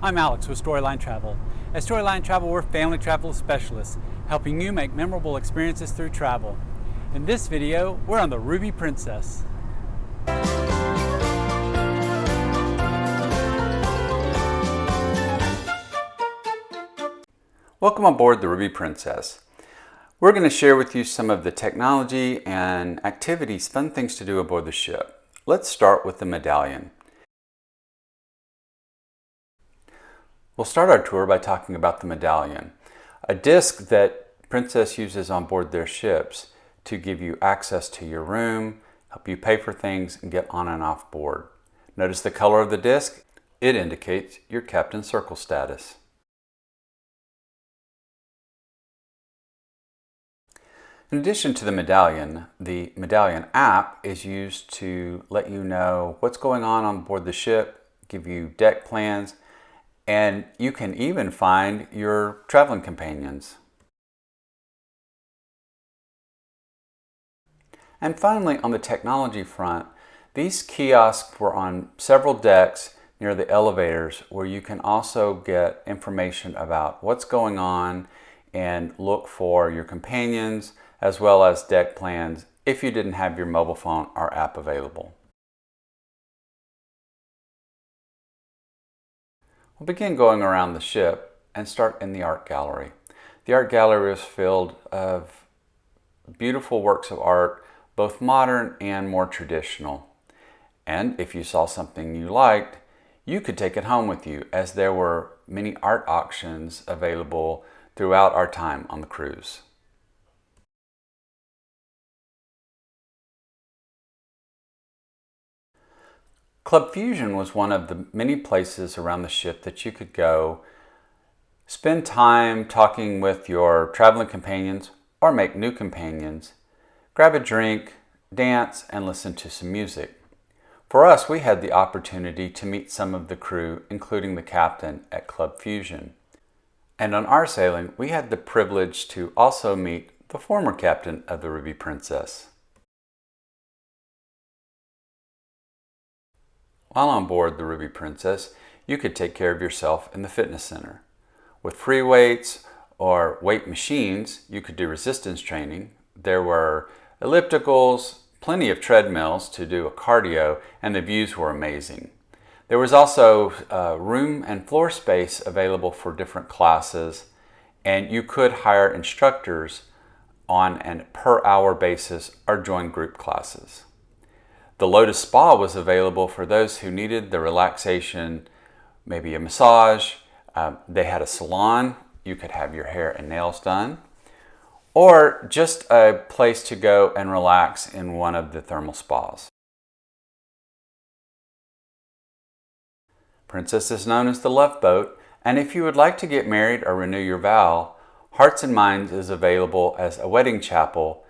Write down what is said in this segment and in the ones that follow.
I'm Alex with Storyline Travel. At Storyline Travel, we're family travel specialists, helping you make memorable experiences through travel. In this video, we're on the Ruby Princess. Welcome aboard the Ruby Princess. We're going to share with you some of the technology and activities, fun things to do aboard the ship. Let's start with the Medallion. We'll start our tour by talking about the Medallion, a disc that Princess uses on board their ships to give you access to your room, help you pay for things, and get on and off board. Notice the color of the disc? It indicates your Captain Circle status. In addition to the Medallion app is used to let you know what's going on board the ship, give you deck plans, and you can even find your traveling companions. And finally, on the technology front, these kiosks were on several decks near the elevators where you can also get information about what's going on and look for your companions as well as deck plans if you didn't have your mobile phone or app available. We'll begin going around the ship and start in the art gallery. The art gallery is filled of beautiful works of art, both modern and more traditional. And if you saw something you liked, you could take it home with you, as there were many art auctions available throughout our time on the cruise. Club Fusion was one of the many places around the ship that you could go, spend time talking with your traveling companions or make new companions, grab a drink, dance, and listen to some music. For us, we had the opportunity to meet some of the crew, including the captain at Club Fusion. And on our sailing, we had the privilege to also meet the former captain of the Ruby Princess. While on board the Ruby Princess, you could take care of yourself in the fitness center. With free weights or weight machines, you could do resistance training. There were ellipticals, plenty of treadmills to do a cardio, and the views were amazing. There was also room and floor space available for different classes, and you could hire instructors on a per-hour basis or join group classes. The Lotus Spa was available for those who needed the relaxation, maybe a massage. They had a salon. You could have your hair and nails done. Or just a place to go and relax in one of the thermal spas. Princess is known as the Love Boat, and if you would like to get married or renew your vow, Hearts and Minds is available as a wedding chapel,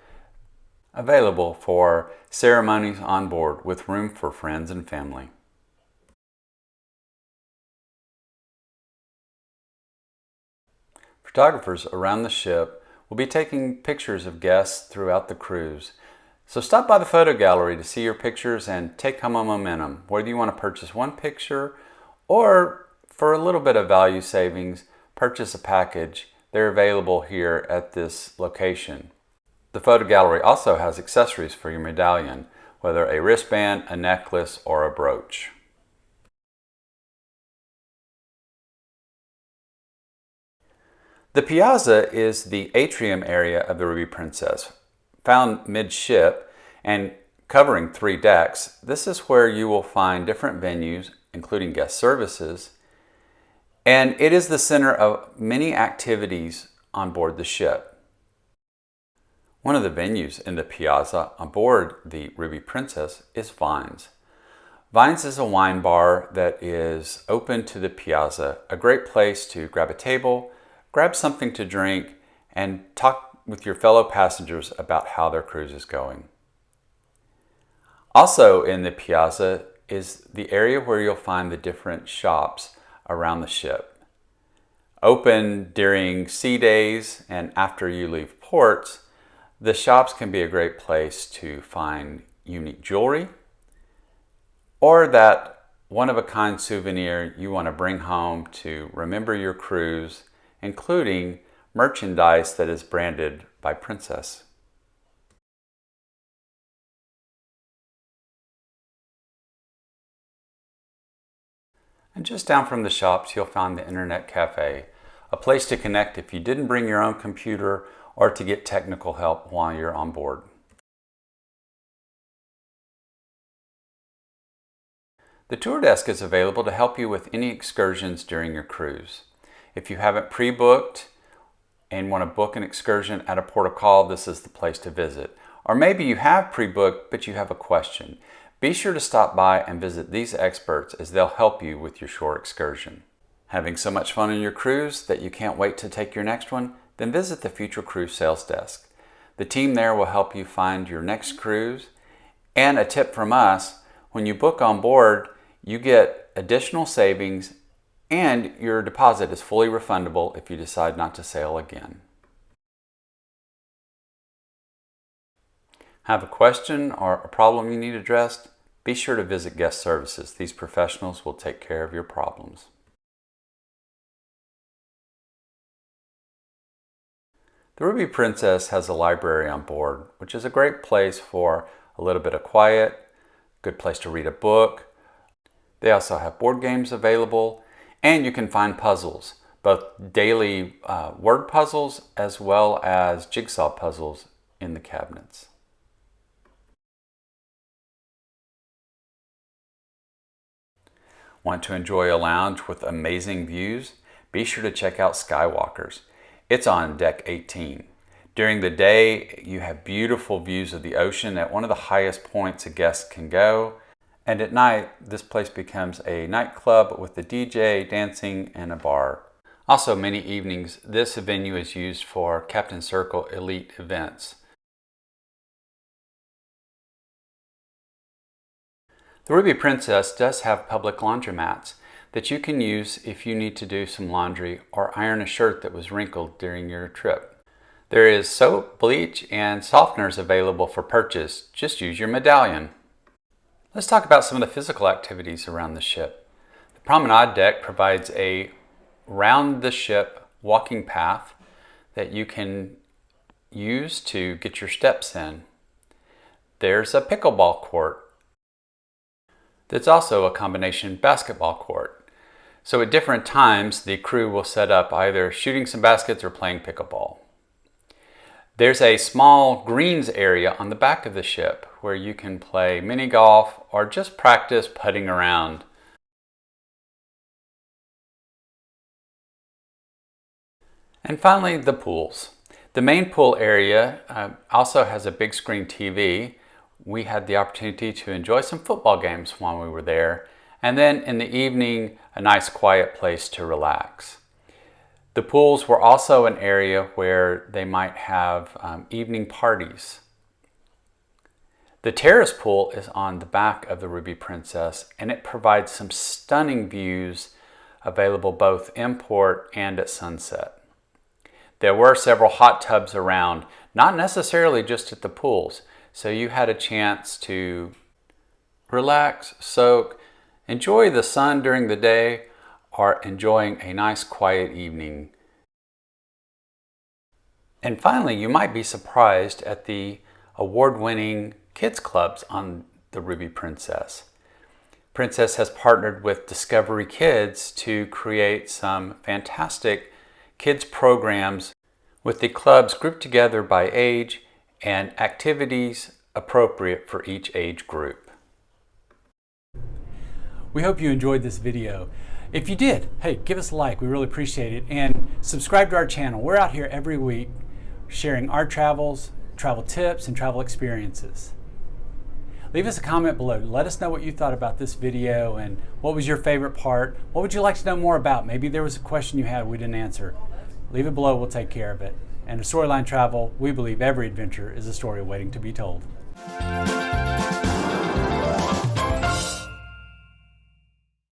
available for ceremonies on board with room for friends and family. Photographers around the ship will be taking pictures of guests throughout the cruise. So stop by the photo gallery to see your pictures and take home a momentum, whether you want to purchase one picture or for a little bit of value savings, purchase a package. They're available here at this location. The photo gallery also has accessories for your medallion, whether a wristband, a necklace, or a brooch. The Piazza is the atrium area of the Ruby Princess. Found midship and covering 3 decks, this is where you will find different venues, including guest services, and it is the center of many activities on board the ship. One of the venues in the Piazza on board the Ruby Princess is Vines. Vines is a wine bar that is open to the Piazza, a great place to grab a table, grab something to drink, and talk with your fellow passengers about how their cruise is going. Also in the Piazza is the area where you'll find the different shops around the ship. Open during sea days and after you leave ports, the shops can be a great place to find unique jewelry or that one-of-a-kind souvenir you want to bring home to remember your cruise, including merchandise that is branded by Princess. And just down from the shops, you'll find the Internet Cafe, a place to connect if you didn't bring your own computer or to get technical help while you're on board. The tour desk is available to help you with any excursions during your cruise. If you haven't pre-booked and want to book an excursion at a port of call, this is the place to visit. Or maybe you have pre-booked but you have a question. Be sure to stop by and visit these experts as they'll help you with your shore excursion. Having so much fun on your cruise that you can't wait to take your next one? Then visit the Future Cruise Sales Desk. The team there will help you find your next cruise. And a tip from us, when you book on board, you get additional savings and your deposit is fully refundable if you decide not to sail again. Have a question or a problem you need addressed? Be sure to visit guest services. These professionals will take care of your problems. The Ruby Princess has a library on board, which is a great place for a little bit of quiet, good place to read a book. They also have board games available, and you can find puzzles, both daily word puzzles as well as jigsaw puzzles in the cabinets. Want to enjoy a lounge with amazing views? Be sure to check out Skywalkers. It's on deck 18. During the day, you have beautiful views of the ocean at one of the highest points a guest can go. And at night, this place becomes a nightclub with a DJ, dancing, and a bar. Also, many evenings, this venue is used for Captain Circle Elite events. The Ruby Princess does have public laundromats that you can use if you need to do some laundry or iron a shirt that was wrinkled during your trip. There is soap, bleach, and softeners available for purchase. Just use your Medallion. Let's talk about some of the physical activities around the ship. The Promenade Deck provides a round-the-ship walking path that you can use to get your steps in. There's a pickleball court that's also a combination basketball court. So at different times, the crew will set up either shooting some baskets or playing pickleball. There's a small greens area on the back of the ship where you can play mini golf or just practice putting around. And finally, the pools. The main pool area also has a big screen TV. We had the opportunity to enjoy some football games while we were there. And then in the evening, a nice quiet place to relax. The pools were also an area where they might have evening parties. The terrace pool is on the back of the Ruby Princess, and it provides some stunning views available both in port and at sunset. There were several hot tubs around, not necessarily just at the pools, so you had a chance to relax, soak, enjoy the sun during the day, or enjoying a nice quiet evening. And finally, you might be surprised at the award-winning kids clubs on the Ruby Princess. Princess has partnered with Discovery Kids to create some fantastic kids programs with the clubs grouped together by age and activities appropriate for each age group. We hope you enjoyed this video. If you did, hey, give us a like. We really appreciate it. And subscribe to our channel. We're out here every week sharing our travels, travel tips, and travel experiences. Leave us a comment below. Let us know what you thought about this video and what was your favorite part. What would you like to know more about? Maybe there was a question you had we didn't answer. Leave it below. We'll take care of it. And at Storyline Travel, we believe every adventure is a story waiting to be told.